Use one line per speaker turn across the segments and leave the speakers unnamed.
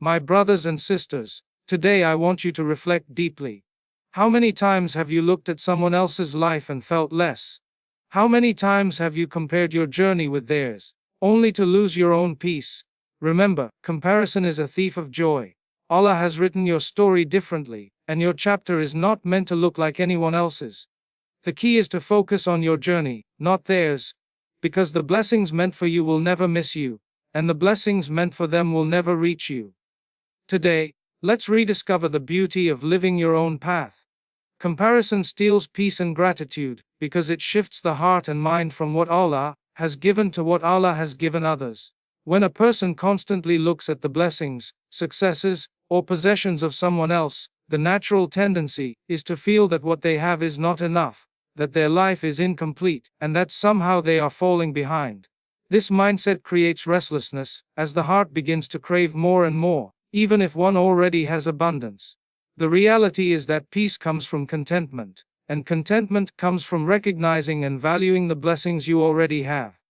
My brothers and sisters, today I want you to reflect deeply. How many times have you looked at someone else's life and felt less? How many times have you compared your journey with theirs, only to lose your own peace? Remember, comparison is a thief of joy. Allah has written your story differently, and your chapter is not meant to look like anyone else's. The key is to focus on your journey, not theirs, because the blessings meant for you will never miss you, and the blessings meant for them will never reach you. Today, let's rediscover the beauty of living your own path. Comparison steals peace and gratitude, because it shifts the heart and mind from what Allah has given to what Allah has given others. When a person constantly looks at the blessings, successes, or possessions of someone else, the natural tendency is to feel that what they have is not enough, that their life is incomplete, and that somehow they are falling behind. This mindset creates restlessness, as the heart begins to crave more and more, even if one already has abundance. The reality is that peace comes from contentment, and contentment comes from recognizing and valuing the blessings you already have.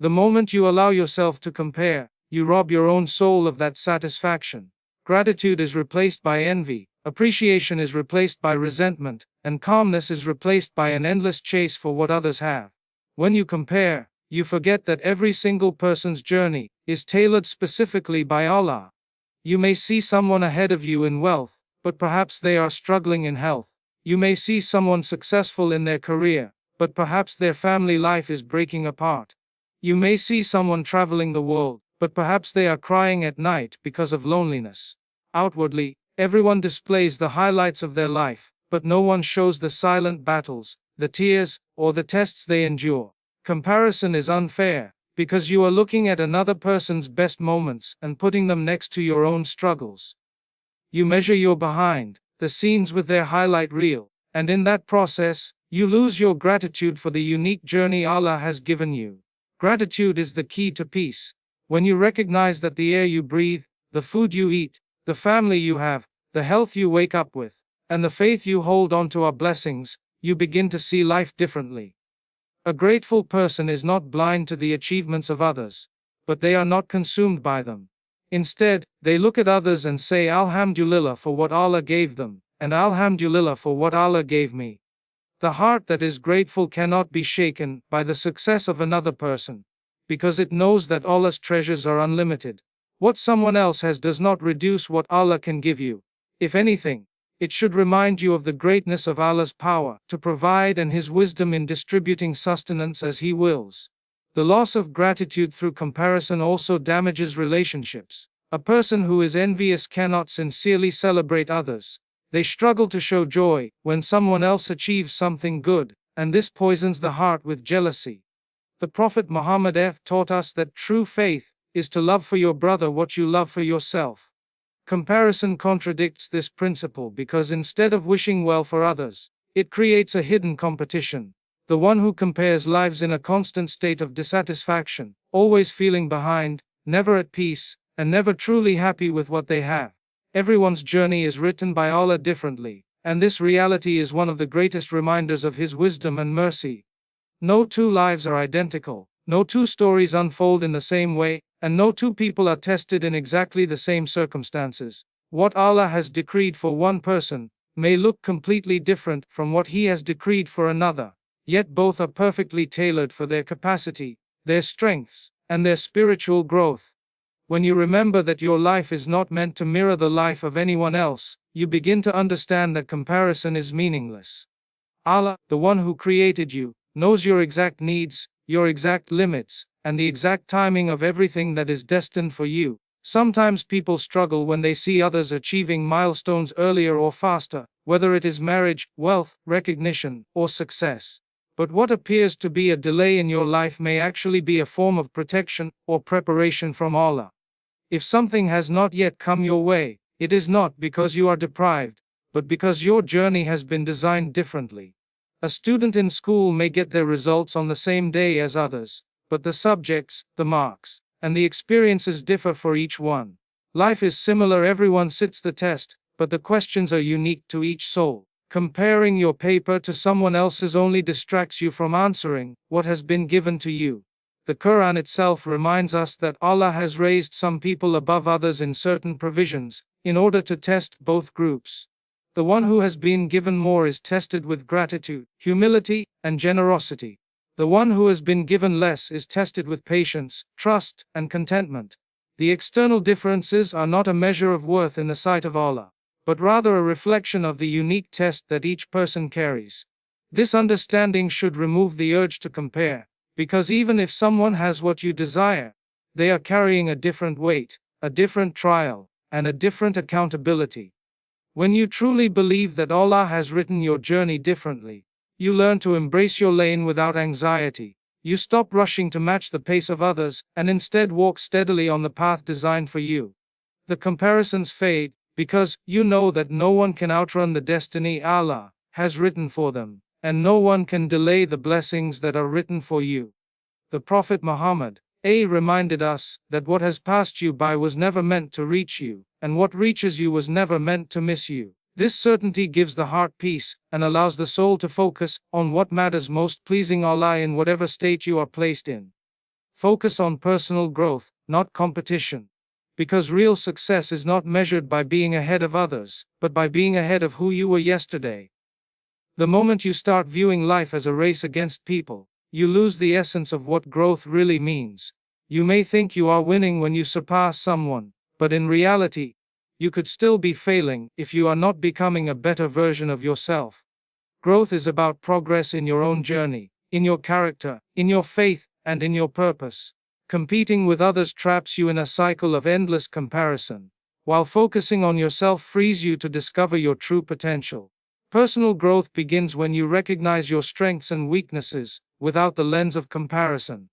The moment you allow yourself to compare, you rob your own soul of that satisfaction. Gratitude is replaced by envy, appreciation is replaced by resentment, and calmness is replaced by an endless chase for what others have. When you compare, you forget that every single person's journey is tailored specifically by Allah. You may see someone ahead of you in wealth, but perhaps they are struggling in health. You may see someone successful in their career, but perhaps their family life is breaking apart. You may see someone traveling the world, but perhaps they are crying at night because of loneliness. Outwardly, everyone displays the highlights of their life, but no one shows the silent battles, the tears, or the tests they endure. Comparison is unfair, because you are looking at another person's best moments and putting them next to your own struggles. You measure your behind the scenes with their highlight reel, and in that process, you lose your gratitude for the unique journey Allah has given you. Gratitude is the key to peace. When you recognize that the air you breathe, the food you eat, the family you have, the health you wake up with, and the faith you hold on to are blessings, you begin to see life differently. A grateful person is not blind to the achievements of others, but they are not consumed by them. Instead, they look at others and say Alhamdulillah for what Allah gave them, and Alhamdulillah for what Allah gave me. The heart that is grateful cannot be shaken by the success of another person, because it knows that Allah's treasures are unlimited. What someone else has does not reduce what Allah can give you. If anything, it should remind you of the greatness of Allah's power to provide and His wisdom in distributing sustenance as He wills. The loss of gratitude through comparison also damages relationships. A person who is envious cannot sincerely celebrate others. They struggle to show joy when someone else achieves something good, and this poisons the heart with jealousy. The Prophet Muhammad taught us that true faith is to love for your brother what you love for yourself. Comparison contradicts this principle because instead of wishing well for others, it creates a hidden competition. The one who compares lives in a constant state of dissatisfaction, always feeling behind, never at peace, and never truly happy with what they have. Everyone's journey is written by Allah differently, and this reality is one of the greatest reminders of His wisdom and mercy. No two lives are identical, no two stories unfold in the same way, and no two people are tested in exactly the same circumstances. What Allah has decreed for one person may look completely different from what He has decreed for another, yet both are perfectly tailored for their capacity, their strengths, and their spiritual growth. When you remember that your life is not meant to mirror the life of anyone else, you begin to understand that comparison is meaningless. Allah, the one who created you, knows your exact needs, your exact limits, and the exact timing of everything that is destined for you. Sometimes people struggle when they see others achieving milestones earlier or faster, whether it is marriage, wealth, recognition, or success. But what appears to be a delay in your life may actually be a form of protection or preparation from Allah. If something has not yet come your way, it is not because you are deprived, but because your journey has been designed differently. A student in school may get their results on the same day as others, but the subjects, the marks, and the experiences differ for each one. Life is similar, everyone sits the test, but the questions are unique to each soul. Comparing your paper to someone else's only distracts you from answering what has been given to you. The Quran itself reminds us that Allah has raised some people above others in certain provisions, in order to test both groups. The one who has been given more is tested with gratitude, humility, and generosity. The one who has been given less is tested with patience, trust, and contentment. The external differences are not a measure of worth in the sight of Allah, but rather a reflection of the unique test that each person carries. This understanding should remove the urge to compare, because even if someone has what you desire, they are carrying a different weight, a different trial, and a different accountability. When you truly believe that Allah has written your journey differently, you learn to embrace your lane without anxiety. You stop rushing to match the pace of others, and instead walk steadily on the path designed for you. The comparisons fade, because you know that no one can outrun the destiny Allah has written for them, and no one can delay the blessings that are written for you. The Prophet Muhammad reminded us that what has passed you by was never meant to reach you, and what reaches you was never meant to miss you. This certainty gives the heart peace, and allows the soul to focus on what matters most, pleasing Allah in whatever state you are placed in. Focus on personal growth, not competition. Because real success is not measured by being ahead of others, but by being ahead of who you were yesterday. The moment you start viewing life as a race against people, you lose the essence of what growth really means. You may think you are winning when you surpass someone, but in reality, you could still be failing if you are not becoming a better version of yourself. Growth is about progress in your own journey, in your character, in your faith, and in your purpose. Competing with others traps you in a cycle of endless comparison, while focusing on yourself frees you to discover your true potential. Personal growth begins when you recognize your strengths and weaknesses, without the lens of comparison.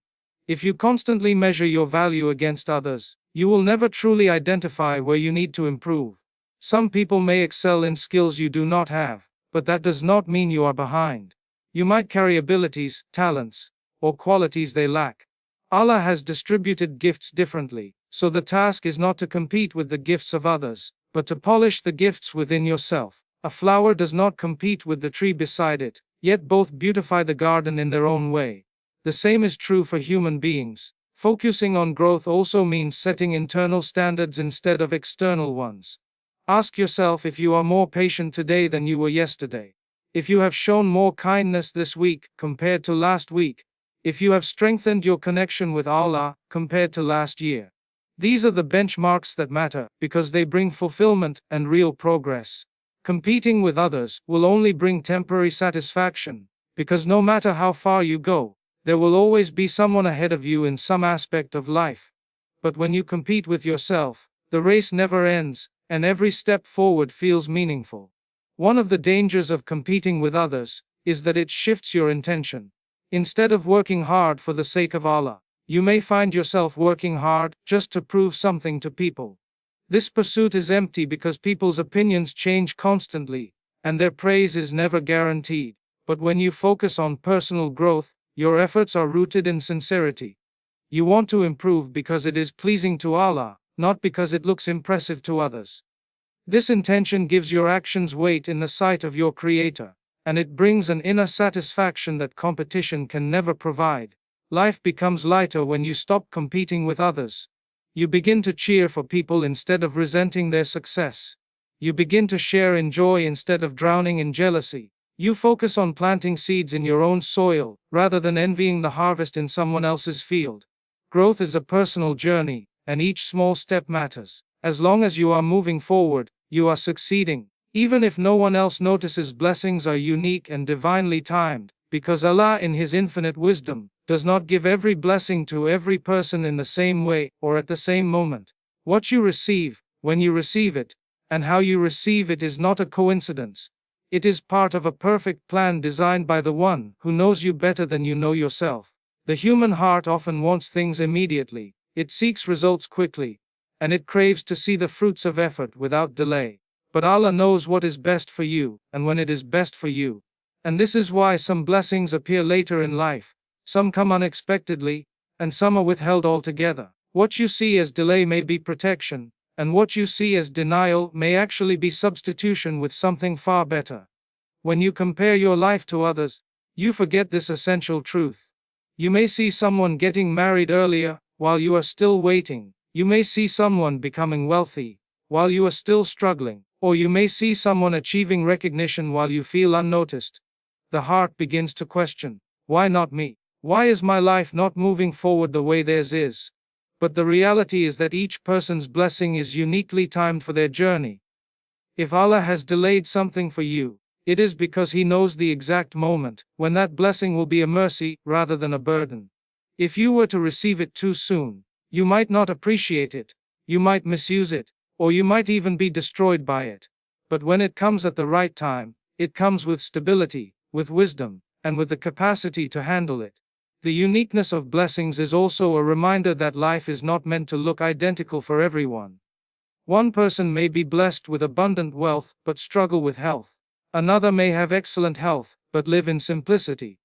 If you constantly measure your value against others, you will never truly identify where you need to improve. Some people may excel in skills you do not have, but that does not mean you are behind. You might carry abilities, talents, or qualities they lack. Allah has distributed gifts differently, so the task is not to compete with the gifts of others, but to polish the gifts within yourself. A flower does not compete with the tree beside it, yet both beautify the garden in their own way. The same is true for human beings. Focusing on growth also means setting internal standards instead of external ones. Ask yourself if you are more patient today than you were yesterday. If you have shown more kindness this week compared to last week. If you have strengthened your connection with Allah compared to last year. These are the benchmarks that matter, because they bring fulfillment and real progress. Competing with others will only bring temporary satisfaction, because no matter how far you go, there will always be someone ahead of you in some aspect of life. But when you compete with yourself, the race never ends, and every step forward feels meaningful. One of the dangers of competing with others is that it shifts your intention. Instead of working hard for the sake of Allah, you may find yourself working hard just to prove something to people. This pursuit is empty because people's opinions change constantly, and their praise is never guaranteed. But when you focus on personal growth, your efforts are rooted in sincerity. You want to improve because it is pleasing to Allah, not because it looks impressive to others. This intention gives your actions weight in the sight of your Creator, and it brings an inner satisfaction that competition can never provide. Life becomes lighter when you stop competing with others. You begin to cheer for people instead of resenting their success. You begin to share in joy instead of drowning in jealousy. You focus on planting seeds in your own soil, rather than envying the harvest in someone else's field. Growth is a personal journey, and each small step matters. As long as you are moving forward, you are succeeding. Even if no one else notices, blessings are unique and divinely timed, because Allah in His infinite wisdom does not give every blessing to every person in the same way or at the same moment. What you receive, when you receive it, and how you receive it is not a coincidence. It is part of a perfect plan designed by the one who knows you better than you know yourself. The human heart often wants things immediately, it seeks results quickly, and it craves to see the fruits of effort without delay. But Allah knows what is best for you, and when it is best for you. And this is why some blessings appear later in life, some come unexpectedly, and some are withheld altogether. What you see as delay may be protection, and what you see as denial may actually be substitution with something far better. When you compare your life to others, you forget this essential truth. You may see someone getting married earlier, while you are still waiting. You may see someone becoming wealthy, while you are still struggling. Or you may see someone achieving recognition while you feel unnoticed. The heart begins to question, why not me? Why is my life not moving forward the way theirs is? But the reality is that each person's blessing is uniquely timed for their journey. If Allah has delayed something for you, it is because He knows the exact moment when that blessing will be a mercy rather than a burden. If you were to receive it too soon, you might not appreciate it, you might misuse it, or you might even be destroyed by it. But when it comes at the right time, it comes with stability, with wisdom, and with the capacity to handle it. The uniqueness of blessings is also a reminder that life is not meant to look identical for everyone. One person may be blessed with abundant wealth but struggle with health. Another may have excellent health but live in simplicity.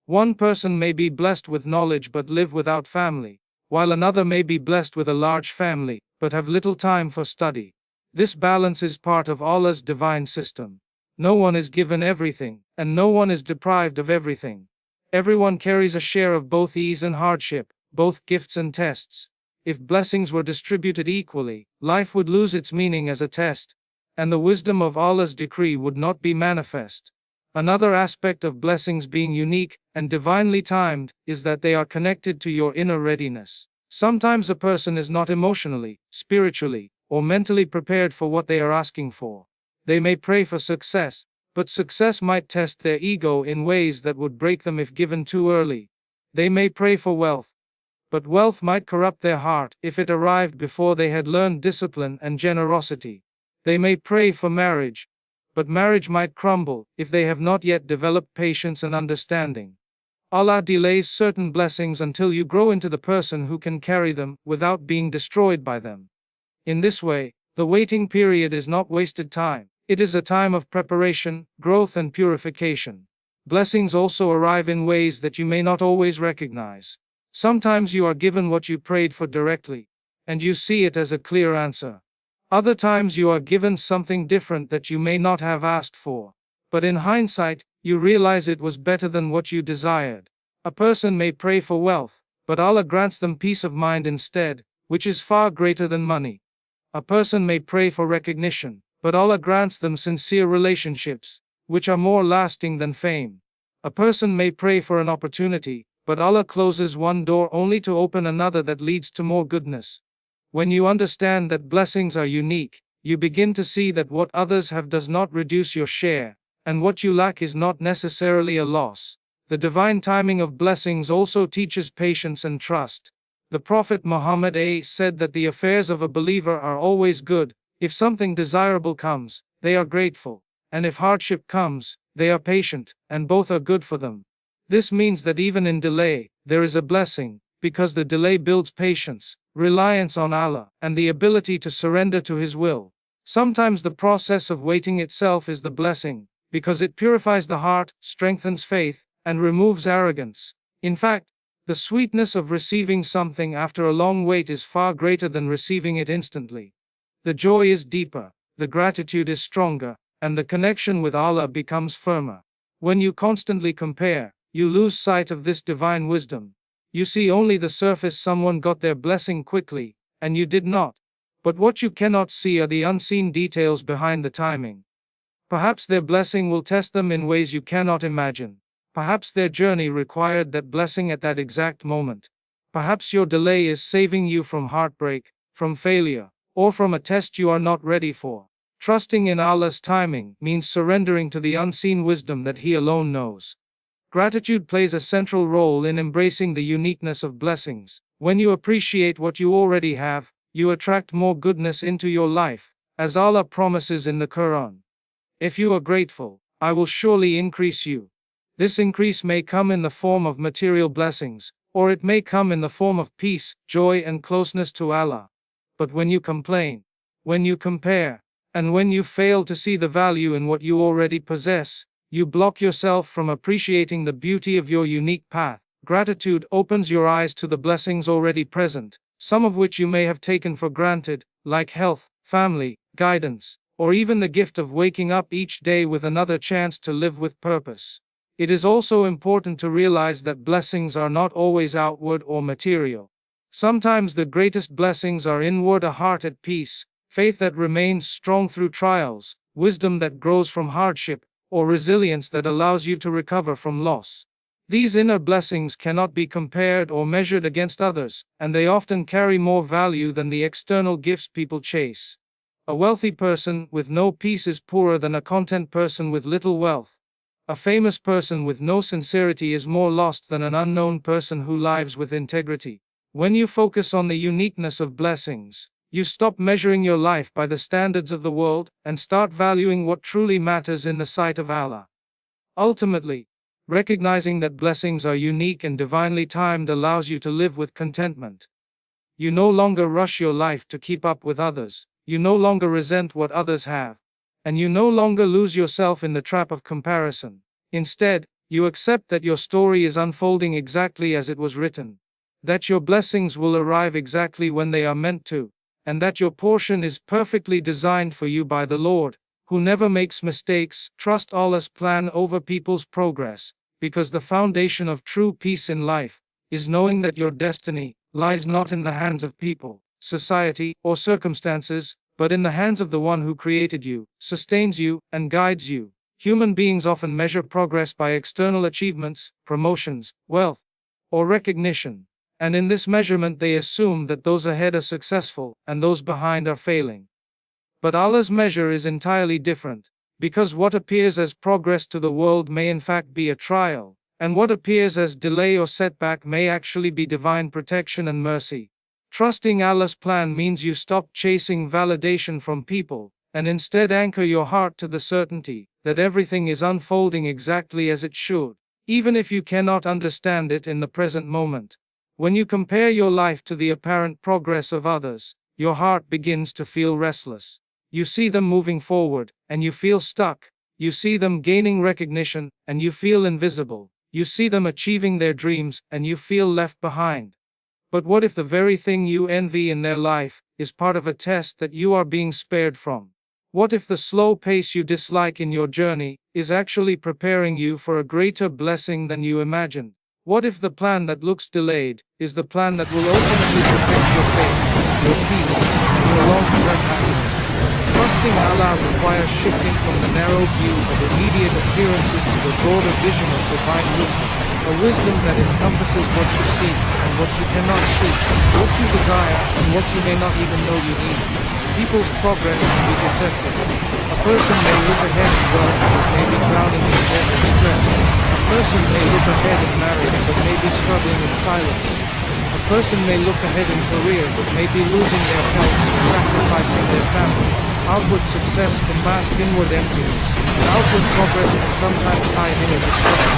One person may be blessed with knowledge but live without family, while another may be blessed with a large family but have little time for study. This balance is part of Allah's divine system. No one is given everything, and no one is deprived of everything. Everyone carries a share of both ease and hardship, both gifts and tests. If blessings were distributed equally, life would lose its meaning as a test, and the wisdom of Allah's decree would not be manifest. Another aspect of blessings being unique and divinely timed is that they are connected to your inner readiness. Sometimes a person is not emotionally, spiritually, or mentally prepared for what they are asking for. They may pray for success, but success might test their ego in ways that would break them if given too early. They may pray for wealth, but wealth might corrupt their heart if it arrived before they had learned discipline and generosity. They may pray for marriage, but marriage might crumble if they have not yet developed patience and understanding. Allah delays certain blessings until you grow into the person who can carry them without being destroyed by them. In this way, the waiting period is not wasted time. It is a time of preparation, growth, and purification. Blessings also arrive in ways that you may not always recognize. Sometimes you are given what you prayed for directly, and you see it as a clear answer. Other times you are given something different that you may not have asked for, but in hindsight, you realize it was better than what you desired. A person may pray for wealth, but Allah grants them peace of mind instead, which is far greater than money. A person may pray for recognition, but Allah grants them sincere relationships, which are more lasting than fame. A person may pray for an opportunity, but Allah closes one door only to open another that leads to more goodness. When you understand that blessings are unique, you begin to see that what others have does not reduce your share, and what you lack is not necessarily a loss. The divine timing of blessings also teaches patience and trust. The Prophet Muhammad said that the affairs of a believer are always good. If something desirable comes, they are grateful, and if hardship comes, they are patient, and both are good for them. This means that even in delay, there is a blessing, because the delay builds patience, reliance on Allah, and the ability to surrender to His will. Sometimes the process of waiting itself is the blessing, because it purifies the heart, strengthens faith, and removes arrogance. In fact, the sweetness of receiving something after a long wait is far greater than receiving it instantly. The joy is deeper, the gratitude is stronger, and the connection with Allah becomes firmer. When you constantly compare, you lose sight of this divine wisdom. You see only the surface. Someone got their blessing quickly, and you did not. But what you cannot see are the unseen details behind the timing. Perhaps their blessing will test them in ways you cannot imagine. Perhaps their journey required that blessing at that exact moment. Perhaps your delay is saving you from heartbreak, from failure, or from a test you are not ready for. Trusting in Allah's timing means surrendering to the unseen wisdom that He alone knows. Gratitude plays a central role in embracing the uniqueness of blessings. When you appreciate what you already have, you attract more goodness into your life, as Allah promises in the Quran. If you are grateful, I will surely increase you. This increase may come in the form of material blessings, or it may come in the form of peace, joy, and closeness to Allah. But when you complain, when you compare, and when you fail to see the value in what you already possess, you block yourself from appreciating the beauty of your unique path. Gratitude opens your eyes to the blessings already present, some of which you may have taken for granted, like health, family, guidance, or even the gift of waking up each day with another chance to live with purpose. It is also important to realize that blessings are not always outward or material. Sometimes the greatest blessings are inward: a heart at peace, faith that remains strong through trials, wisdom that grows from hardship, or resilience that allows you to recover from loss. These inner blessings cannot be compared or measured against others, and they often carry more value than the external gifts people chase. A wealthy person with no peace is poorer than a content person with little wealth. A famous person with no sincerity is more lost than an unknown person who lives with integrity. When you focus on the uniqueness of blessings, you stop measuring your life by the standards of the world and start valuing what truly matters in the sight of Allah. Ultimately, recognizing that blessings are unique and divinely timed allows you to live with contentment. You no longer rush your life to keep up with others, you no longer resent what others have, and you no longer lose yourself in the trap of comparison. Instead, you accept that your story is unfolding exactly as it was written, that your blessings will arrive exactly when they are meant to, and that your portion is perfectly designed for you by the Lord, who never makes mistakes. Trust Allah's plan over people's progress, because the foundation of true peace in life is knowing that your destiny lies not in the hands of people, society, or circumstances, but in the hands of the one who created you, sustains you, and guides you. Human beings often measure progress by external achievements, promotions, wealth, or recognition, and in this measurement they assume that those ahead are successful and those behind are failing. But Allah's measure is entirely different, because what appears as progress to the world may in fact be a trial, and what appears as delay or setback may actually be divine protection and mercy. Trusting Allah's plan means you stop chasing validation from people, and instead anchor your heart to the certainty that everything is unfolding exactly as it should, even if you cannot understand it in the present moment. When you compare your life to the apparent progress of others, your heart begins to feel restless. You see them moving forward, and you feel stuck. You see them gaining recognition, and you feel invisible. You see them achieving their dreams, and you feel left behind. But what if the very thing you envy in their life is part of a test that you are being spared from? What if the slow pace you dislike in your journey is actually preparing you for a greater blessing than you imagined? What if the plan that looks delayed is the plan that will ultimately protect your faith, your peace, and your long-term happiness? Trusting Allah requires shifting from the narrow view of immediate appearances to the broader vision of divine wisdom, a wisdom that encompasses what you see and what you cannot see, what you desire and what you may not even know you need. People's progress can be deceptive. A person may look ahead in wealth but may be drowning in debt and stress. A person may look ahead in marriage but may be struggling in silence. A person may look ahead in career but may be losing their health and sacrificing their family. Outward success can mask inward emptiness, and outward progress can sometimes hide inner destruction.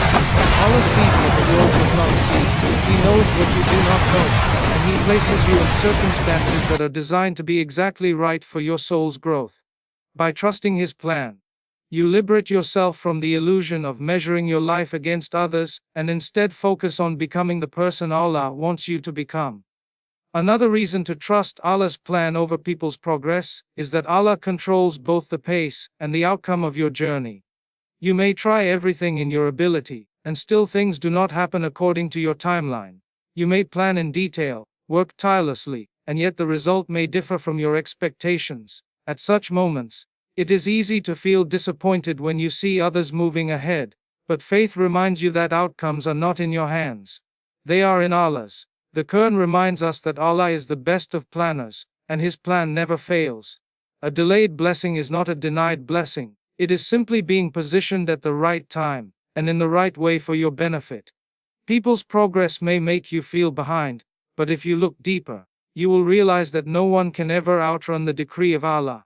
Allah sees what the world does not see. He knows what you do not know, and He places you in circumstances that are designed to be exactly right for your soul's growth. By trusting His plan, you liberate yourself from the illusion of measuring your life against others, and instead focus on becoming the person Allah wants you to become. Another reason to trust Allah's plan over people's progress is that Allah controls both the pace and the outcome of your journey. You may try everything in your ability, and still things do not happen according to your timeline. You may plan in detail, work tirelessly, and yet the result may differ from your expectations. At such moments, it is easy to feel disappointed when you see others moving ahead, but faith reminds you that outcomes are not in your hands. They are in Allah's. The Quran reminds us that Allah is the best of planners, and His plan never fails. A delayed blessing is not a denied blessing, it is simply being positioned at the right time, and in the right way for your benefit. People's progress may make you feel behind, but if you look deeper, you will realize that no one can ever outrun the decree of Allah.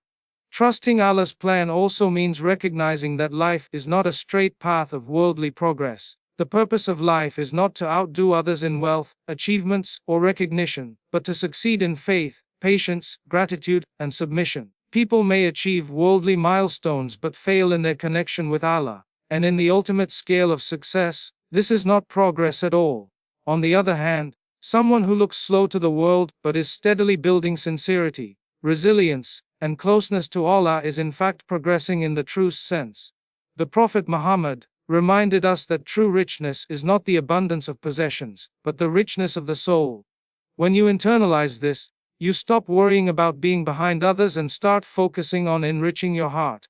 Trusting Allah's plan also means recognizing that life is not a straight path of worldly progress. The purpose of life is not to outdo others in wealth, achievements, or recognition, but to succeed in faith, patience, gratitude, and submission. People may achieve worldly milestones but fail in their connection with Allah, and in the ultimate scale of success, this is not progress at all. On the other hand, someone who looks slow to the world but is steadily building sincerity, resilience, and closeness to Allah is in fact progressing in the true sense. The Prophet Muhammad, reminded us that true richness is not the abundance of possessions, but the richness of the soul. When you internalize this, you stop worrying about being behind others and start focusing on enriching your heart.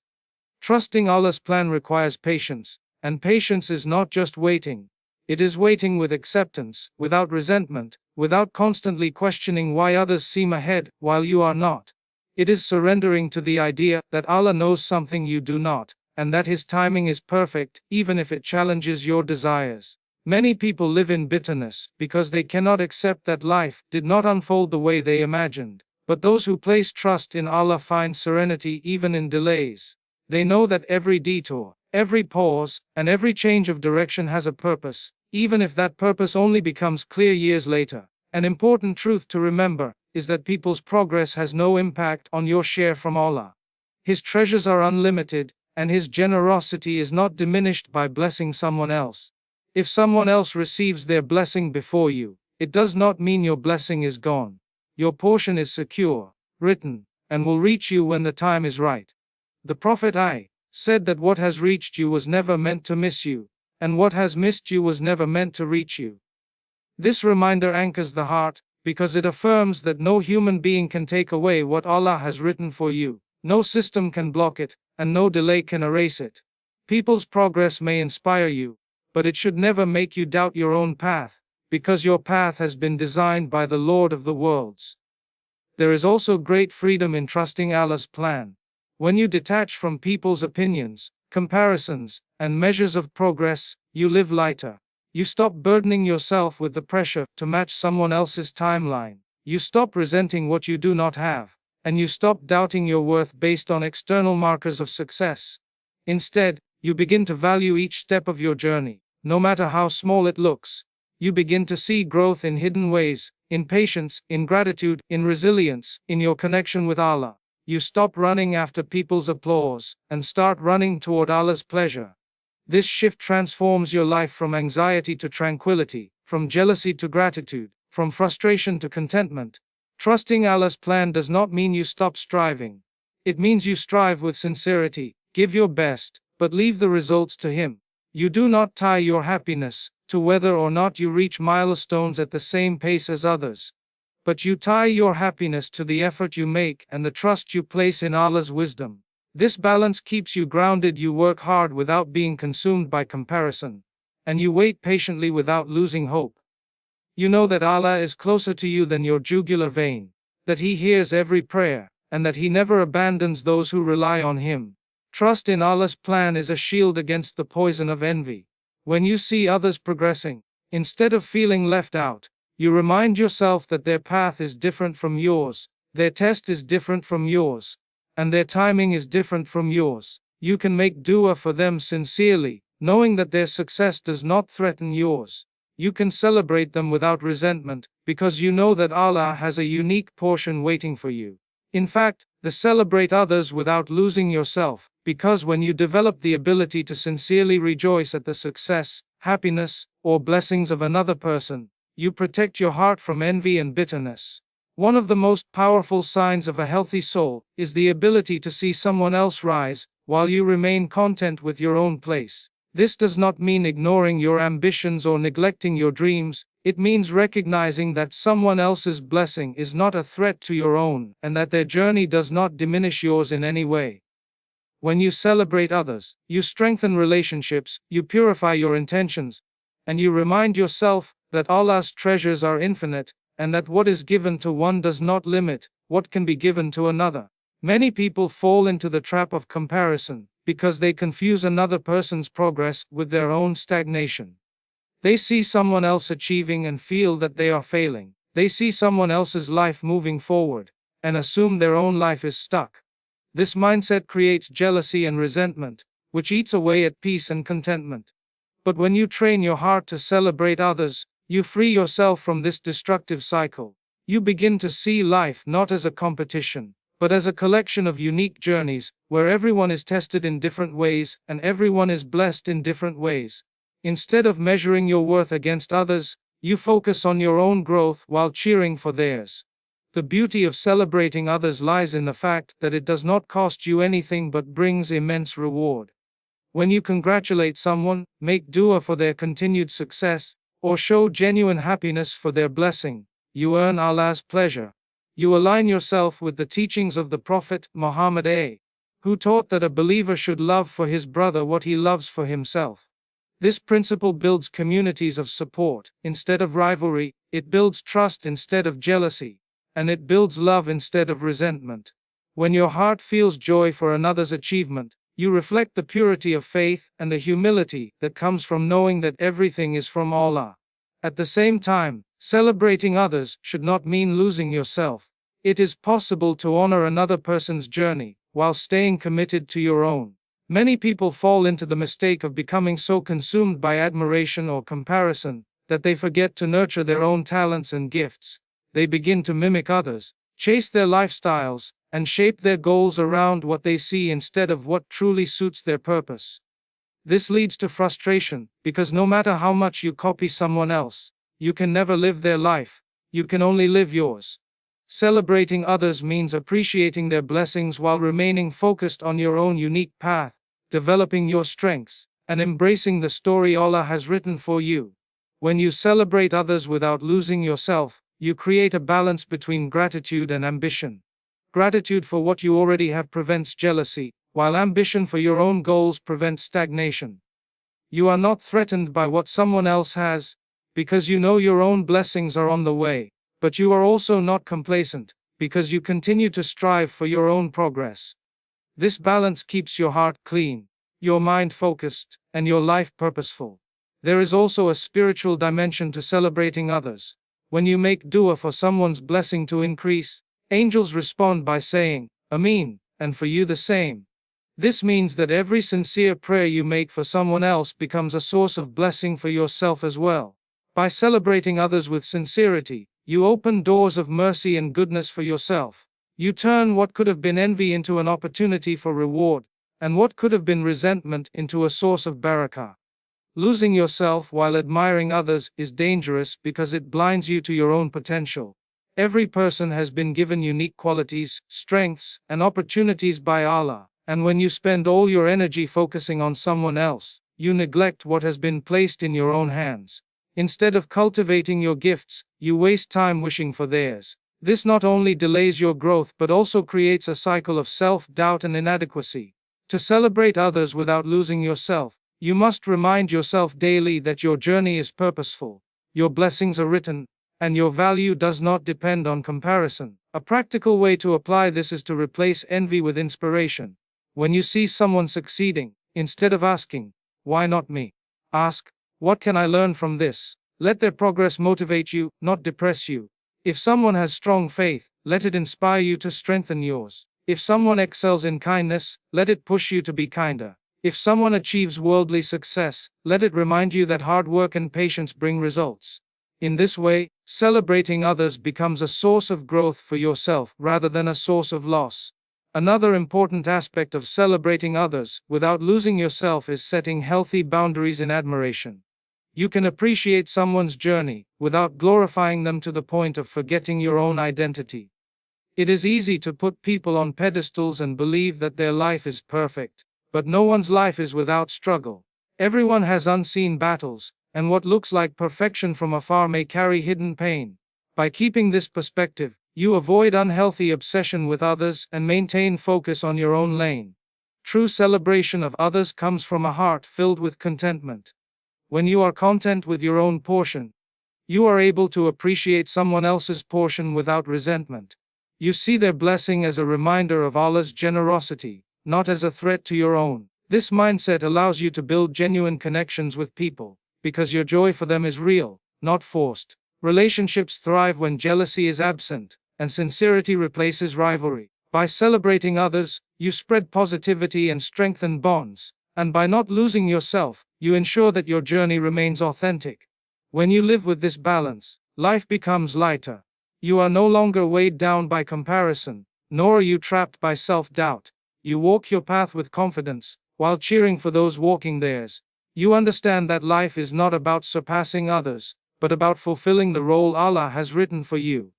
Trusting Allah's plan requires patience, and patience is not just waiting. It is waiting with acceptance, without resentment, without constantly questioning why others seem ahead while you are not. It is surrendering to the idea that Allah knows something you do not, and that His timing is perfect, even if it challenges your desires. Many people live in bitterness because they cannot accept that life did not unfold the way they imagined. But those who place trust in Allah find serenity even in delays. They know that every detour, every pause, and every change of direction has a purpose, even if that purpose only becomes clear years later. An important truth to remember is that people's progress has no impact on your share from Allah. His treasures are unlimited, and His generosity is not diminished by blessing someone else. If someone else receives their blessing before you, it does not mean your blessing is gone. Your portion is secure, written, and will reach you when the time is right. The Prophet I said that what has reached you was never meant to miss you, and what has missed you was never meant to reach you. This reminder anchors the heart, because it affirms that no human being can take away what Allah has written for you, no system can block it, and no delay can erase it. People's progress may inspire you, but it should never make you doubt your own path, because your path has been designed by the Lord of the worlds. There is also great freedom in trusting Allah's plan. When you detach from people's opinions, comparisons, and measures of progress, you live lighter. You stop burdening yourself with the pressure to match someone else's timeline. You stop resenting what you do not have, and you stop doubting your worth based on external markers of success. Instead, you begin to value each step of your journey, no matter how small it looks. You begin to see growth in hidden ways, in patience, in gratitude, in resilience, in your connection with Allah. You stop running after people's applause, and start running toward Allah's pleasure. This shift transforms your life from anxiety to tranquility, from jealousy to gratitude, from frustration to contentment. Trusting Allah's plan does not mean you stop striving. It means you strive with sincerity, give your best, but leave the results to Him. You do not tie your happiness to whether or not you reach milestones at the same pace as others. But you tie your happiness to the effort you make and the trust you place in Allah's wisdom. This balance keeps you grounded. You work hard without being consumed by comparison, and you wait patiently without losing hope. You know that Allah is closer to you than your jugular vein, that He hears every prayer, and that He never abandons those who rely on Him. Trust in Allah's plan is a shield against the poison of envy. When you see others progressing, instead of feeling left out, you remind yourself that their path is different from yours, their test is different from yours, and their timing is different from yours. You can make dua for them sincerely, knowing that their success does not threaten yours. You can celebrate them without resentment, because you know that Allah has a unique portion waiting for you. In fact, celebrate others without losing yourself, because when you develop the ability to sincerely rejoice at the success, happiness, or blessings of another person, you protect your heart from envy and bitterness. One of the most powerful signs of a healthy soul is the ability to see someone else rise, while you remain content with your own place. This does not mean ignoring your ambitions or neglecting your dreams. It means recognizing that someone else's blessing is not a threat to your own, and that their journey does not diminish yours in any way. When you celebrate others, you strengthen relationships, you purify your intentions, and you remind yourself that Allah's treasures are infinite, and that what is given to one does not limit what can be given to another. Many people fall into the trap of comparison, because they confuse another person's progress with their own stagnation. They see someone else achieving and feel that they are failing. They see someone else's life moving forward, and assume their own life is stuck. This mindset creates jealousy and resentment, which eats away at peace and contentment. But when you train your heart to celebrate others, you free yourself from this destructive cycle. You begin to see life not as a competition, but as a collection of unique journeys, where everyone is tested in different ways, and everyone is blessed in different ways. Instead of measuring your worth against others, you focus on your own growth while cheering for theirs. The beauty of celebrating others lies in the fact that it does not cost you anything but brings immense reward. When you congratulate someone, make dua for their continued success, or show genuine happiness for their blessing, you earn Allah's pleasure. You align yourself with the teachings of the Prophet Muhammad who taught that a believer should love for his brother what he loves for himself. This principle builds communities of support instead of rivalry, it builds trust instead of jealousy, and it builds love instead of resentment. When your heart feels joy for another's achievement, you reflect the purity of faith and the humility that comes from knowing that everything is from Allah. At the same time, celebrating others should not mean losing yourself. It is possible to honor another person's journey while staying committed to your own. Many people fall into the mistake of becoming so consumed by admiration or comparison that they forget to nurture their own talents and gifts. They begin to mimic others, chase their lifestyles, and shape their goals around what they see instead of what truly suits their purpose. This leads to frustration, because no matter how much you copy someone else, you can never live their life, you can only live yours. Celebrating others means appreciating their blessings while remaining focused on your own unique path, developing your strengths, and embracing the story Allah has written for you. When you celebrate others without losing yourself, you create a balance between gratitude and ambition. Gratitude for what you already have prevents jealousy, while ambition for your own goals prevents stagnation. You are not threatened by what someone else has, because you know your own blessings are on the way, but you are also not complacent, because you continue to strive for your own progress. This balance keeps your heart clean, your mind focused, and your life purposeful. There is also a spiritual dimension to celebrating others. When you make dua for someone's blessing to increase, angels respond by saying, Ameen, and for you the same. This means that every sincere prayer you make for someone else becomes a source of blessing for yourself as well. By celebrating others with sincerity, you open doors of mercy and goodness for yourself. You turn what could have been envy into an opportunity for reward, and what could have been resentment into a source of barakah. Losing yourself while admiring others is dangerous because it blinds you to your own potential. Every person has been given unique qualities, strengths, and opportunities by Allah, and when you spend all your energy focusing on someone else, you neglect what has been placed in your own hands. Instead of cultivating your gifts, you waste time wishing for theirs. This not only delays your growth but also creates a cycle of self-doubt and inadequacy. To celebrate others without losing yourself, you must remind yourself daily that your journey is purposeful, your blessings are written, and your value does not depend on comparison. A practical way to apply this is to replace envy with inspiration. When you see someone succeeding, instead of asking, why not me? Ask, what can I learn from this? Let their progress motivate you, not depress you. If someone has strong faith, let it inspire you to strengthen yours. If someone excels in kindness, let it push you to be kinder. If someone achieves worldly success, let it remind you that hard work and patience bring results. In this way, celebrating others becomes a source of growth for yourself rather than a source of loss. Another important aspect of celebrating others without losing yourself is setting healthy boundaries in admiration. You can appreciate someone's journey without glorifying them to the point of forgetting your own identity. It is easy to put people on pedestals and believe that their life is perfect, but no one's life is without struggle. Everyone has unseen battles, and what looks like perfection from afar may carry hidden pain. By keeping this perspective, you avoid unhealthy obsession with others and maintain focus on your own lane. True celebration of others comes from a heart filled with contentment. When you are content with your own portion, you are able to appreciate someone else's portion without resentment. You see their blessing as a reminder of Allah's generosity, not as a threat to your own. This mindset allows you to build genuine connections with people, because your joy for them is real, not forced. Relationships thrive when jealousy is absent, and sincerity replaces rivalry. By celebrating others, you spread positivity and strengthen bonds, and by not losing yourself, you ensure that your journey remains authentic. When you live with this balance, life becomes lighter. You are no longer weighed down by comparison, nor are you trapped by self-doubt. You walk your path with confidence, while cheering for those walking theirs. You understand that life is not about surpassing others, but about fulfilling the role Allah has written for you.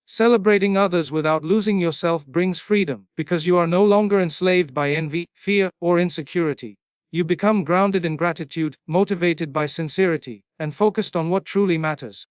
Celebrating others without losing yourself brings freedom, because you are no longer enslaved by envy, fear, or insecurity. You become grounded in gratitude, motivated by sincerity, and focused on what truly matters.